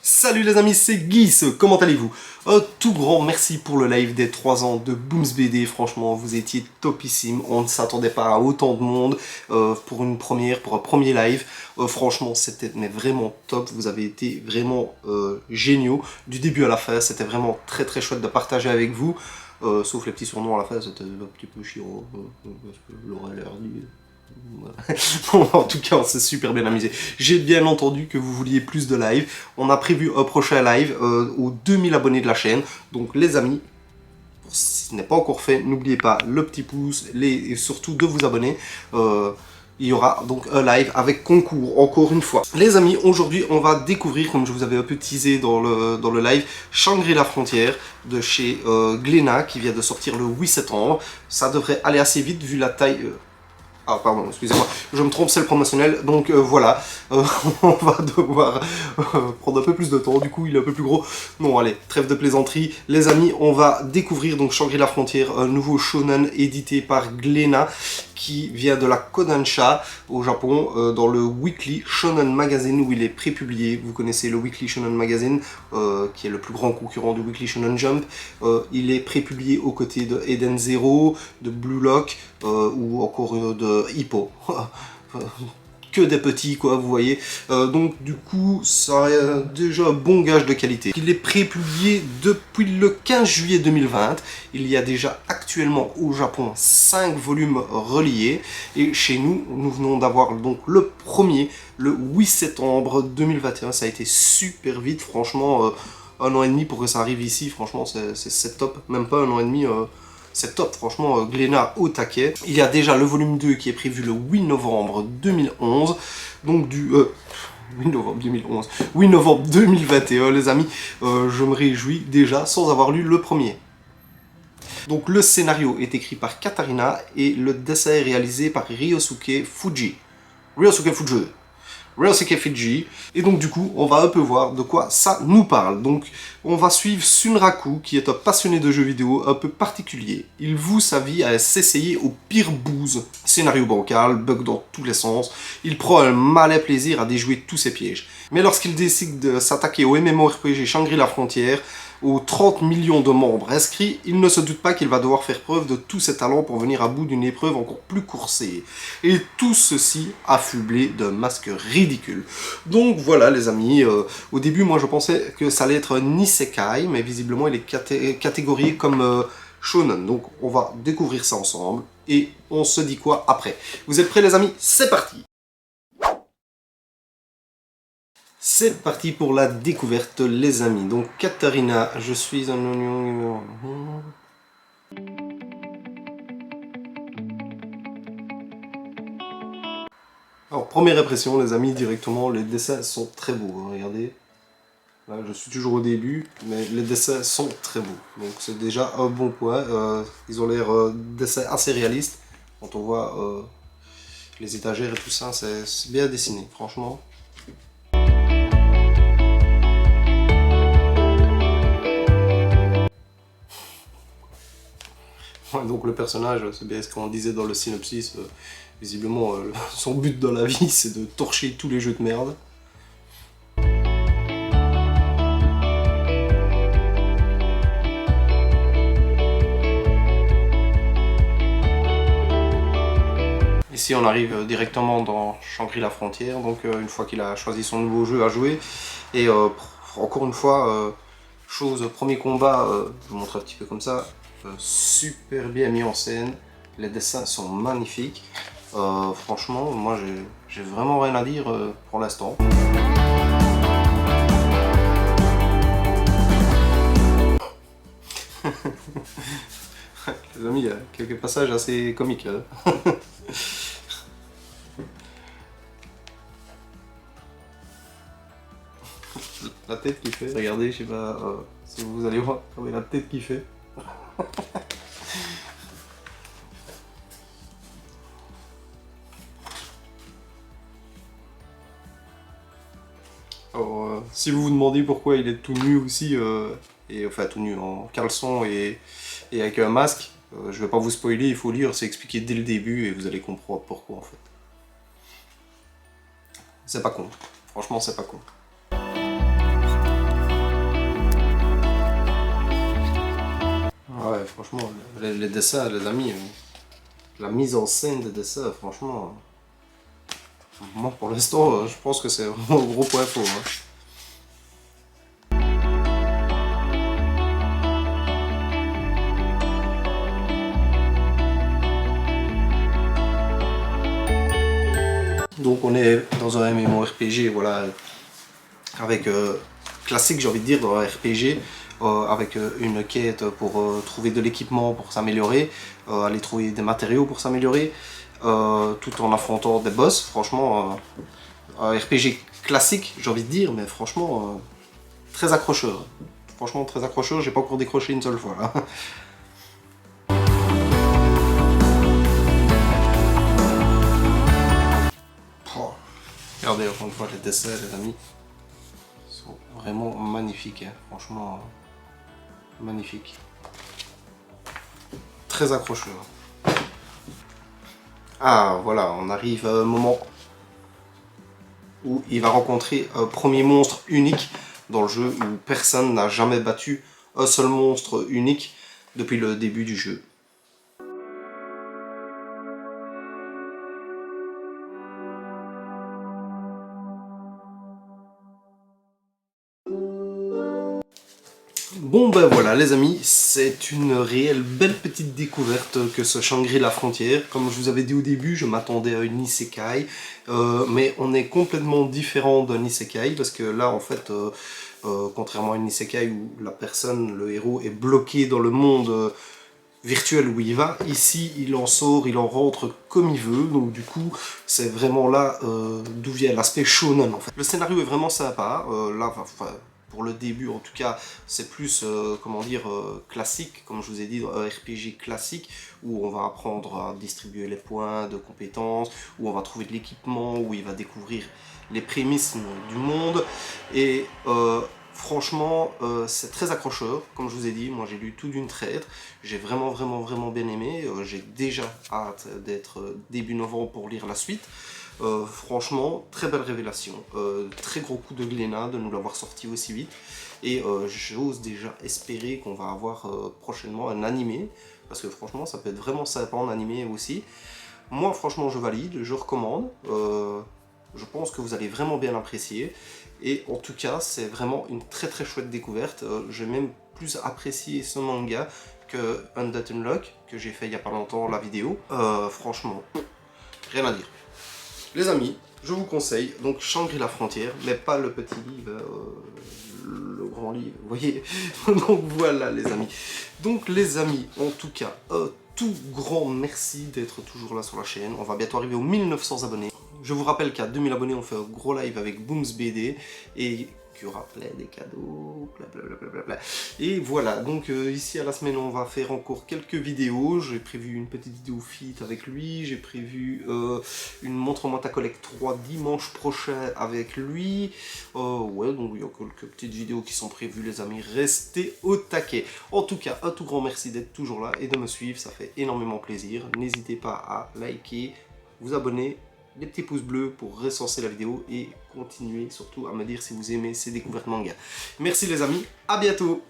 Salut les amis, c'est Guis, comment allez-vous? Tout grand merci pour le live des 3 ans de Booms BD, franchement vous étiez topissime, on ne s'attendait pas à autant de monde pour un premier live, franchement c'était vraiment top, vous avez été vraiment géniaux, du début à la fin, c'était vraiment très chouette de partager avec vous, sauf les petits surnoms à la fin, c'était un petit peu chiant, parce que Laurel a dit... Bon, en tout cas, on s'est super bien amusé. J'ai bien entendu que vous vouliez plus de live. On a prévu un prochain live aux 2000 abonnés de la chaîne. Donc, les amis, si ce n'est pas encore fait, n'oubliez pas le petit pouce et surtout de vous abonner. Il y aura donc un live avec concours, encore une fois. Les amis, aujourd'hui, on va découvrir, comme je vous avais un peu teasé dans le live, Shangri-La Frontière de chez Glénat, qui vient de sortir le 8 septembre. Ça devrait aller assez vite vu la taille... Ah pardon, excusez-moi, je me trompe, c'est le promotionnel, donc voilà, on va devoir prendre un peu plus de temps, du coup il est un peu plus gros. Non allez, trêve de plaisanterie, les amis, on va découvrir donc Shangri-La Frontière, un nouveau shonen édité par Glénat, qui vient de la Kodansha au Japon, dans le Weekly Shonen Magazine où il est prépublié. Vous connaissez le Weekly Shonen Magazine, qui est le plus grand concurrent du Weekly Shonen Jump. Il est prépublié aux côtés de Eden Zero, de Blue Lock, ou encore de Hippo. Que des petits quoi, vous voyez. Donc du coup, ça a déjà un bon gage de qualité. Il est prépublié depuis le 15 juillet 2020. Il y a déjà actuellement au Japon 5 volumes reliés. Et chez nous, nous venons d'avoir donc le premier, le 8 septembre 2021. Ça a été super vite, franchement. 1 an et demi pour que ça arrive ici, franchement, c'est top. Même pas 1 an et demi. C'est top, franchement, Glénat au taquet. Il y a déjà le volume 2 qui est prévu le 8 novembre 2011. Donc du... 8 novembre 2011. 8 novembre 2021, les amis. Je me réjouis déjà sans avoir lu le premier. Donc le scénario est écrit par Katarina et le dessin est réalisé par Ryosuke Fuji. Ryosuke Fuji. Et donc du coup, on va un peu voir de quoi ça nous parle. Donc on va suivre Sunraku, qui est un passionné de jeux vidéo un peu particulier. Il voue sa vie à s'essayer au pire bouse. Scénario bancal, bug dans tous les sens. Il prend un malin plaisir à déjouer tous ses pièges. Mais lorsqu'il décide de s'attaquer au MMORPG Shangri-La Frontière, aux 30 millions de membres inscrits, il ne se doute pas qu'il va devoir faire preuve de tous ses talents pour venir à bout d'une épreuve encore plus coursée. Et tout ceci affublé d'un masque ridicule. Donc voilà les amis, au début moi je pensais que ça allait être un isekai, mais visiblement il est catégorié comme shonen. Donc on va découvrir ça ensemble, et on se dit quoi après. Vous êtes prêts les amis? C'est parti! C'est parti pour la découverte les amis. Donc Katarina, je suis un oignon... Alors première impression les amis, directement, les dessins sont très beaux, hein, regardez. Là je suis toujours au début, mais les dessins sont très beaux. Donc c'est déjà un bon point. Ils ont l'air dessins assez réalistes. Quand on voit les étagères et tout ça, c'est bien dessiné, franchement. Donc le personnage, c'est bien ce qu'on disait dans le synopsis, visiblement son but dans la vie c'est de torcher tous les jeux de merde. Ici on arrive directement dans Shangri-La Frontière, donc une fois qu'il a choisi son nouveau jeu à jouer, et encore une fois, premier combat, je vous montre un petit peu comme ça, super bien mis en scène, les dessins sont magnifiques, franchement moi j'ai vraiment rien à dire pour l'instant. Les amis, il y a quelques passages assez comiques là. La tête qu'il fait, regardez, je sais pas si vous allez voir, regardez la tête qu'il fait. Alors, si vous vous demandez pourquoi il est tout nu aussi, enfin tout nu en caleçon et avec un masque, je vais pas vous spoiler, il faut lire, c'est expliqué dès le début et vous allez comprendre pourquoi en fait. C'est pas con, franchement c'est pas con. franchement, les dessins, les amis, la mise en scène des dessins, franchement, moi pour l'instant, je pense que c'est vraiment un gros point fort. Hein. Donc on est dans un MMORPG, voilà, avec classique, j'ai envie de dire, dans un RPG, avec une quête pour trouver de l'équipement pour s'améliorer, aller trouver des matériaux pour s'améliorer, tout en affrontant des boss. Franchement, un RPG classique, j'ai envie de dire, mais franchement, très accrocheur. Franchement, très accrocheur, j'ai pas encore décroché une seule fois. Là. Regardez encore une fois les dessins, les amis. Ils sont vraiment magnifiques, hein. Franchement, magnifiques. Très accrocheur. Ah, voilà, on arrive à un moment où il va rencontrer un premier monstre unique dans le jeu où personne n'a jamais battu un seul monstre unique depuis le début du jeu. Bon ben voilà les amis, c'est une réelle belle petite découverte que ce Shangri-La Frontière. Comme je vous avais dit au début, je m'attendais à une isekai, mais on est complètement différent d'un isekai parce que là en fait, contrairement à une isekai où la personne, le héros, est bloqué dans le monde virtuel où il va, ici il en sort, il en rentre comme il veut, donc du coup c'est vraiment là d'où vient l'aspect shonen en fait. Le scénario est vraiment sympa, là enfin, pour le début en tout cas c'est plus comment dire classique, comme je vous ai dit, un RPG classique où on va apprendre à distribuer les points de compétences, où on va trouver de l'équipement, où il va découvrir les prémices du monde et franchement, c'est très accrocheur, comme je vous ai dit, moi j'ai lu tout d'une traite, j'ai vraiment bien aimé, j'ai déjà hâte d'être début novembre pour lire la suite. Franchement, très belle révélation, très gros coup de Glénat de nous l'avoir sorti aussi vite, et j'ose déjà espérer qu'on va avoir prochainement un animé, parce que franchement ça peut être vraiment sympa en animé aussi. Moi franchement je valide, je recommande, je pense que vous allez vraiment bien l'apprécier. Et en tout cas, c'est vraiment une très chouette découverte. J'ai même plus apprécié ce manga que Undead Unlock, que j'ai fait il y a pas longtemps la vidéo. Franchement, rien à dire. Les amis, je vous conseille donc Shangri-La Frontière, mais pas le petit livre, le grand livre, vous voyez. Donc voilà les amis. Donc les amis, en tout cas, tout grand merci d'être toujours là sur la chaîne. On va bientôt arriver aux 1900 abonnés. Je vous rappelle qu'à 2000 abonnés, on fait un gros live avec Booms BD et qu'il y aura plein des cadeaux, blablabla. Et voilà, donc ici à la semaine, on va faire encore quelques vidéos. J'ai prévu une petite vidéo feat avec lui, j'ai prévu une Montre-moi ta collecte 3 dimanche prochain avec lui. Ouais, donc il y a quelques petites vidéos qui sont prévues, les amis. Restez au taquet. En tout cas, un tout grand merci d'être toujours là et de me suivre, ça fait énormément plaisir. N'hésitez pas à liker, vous abonner, les petits pouces bleus pour recenser la vidéo et continuer surtout à me dire si vous aimez ces découvertes manga. Merci les amis, à bientôt!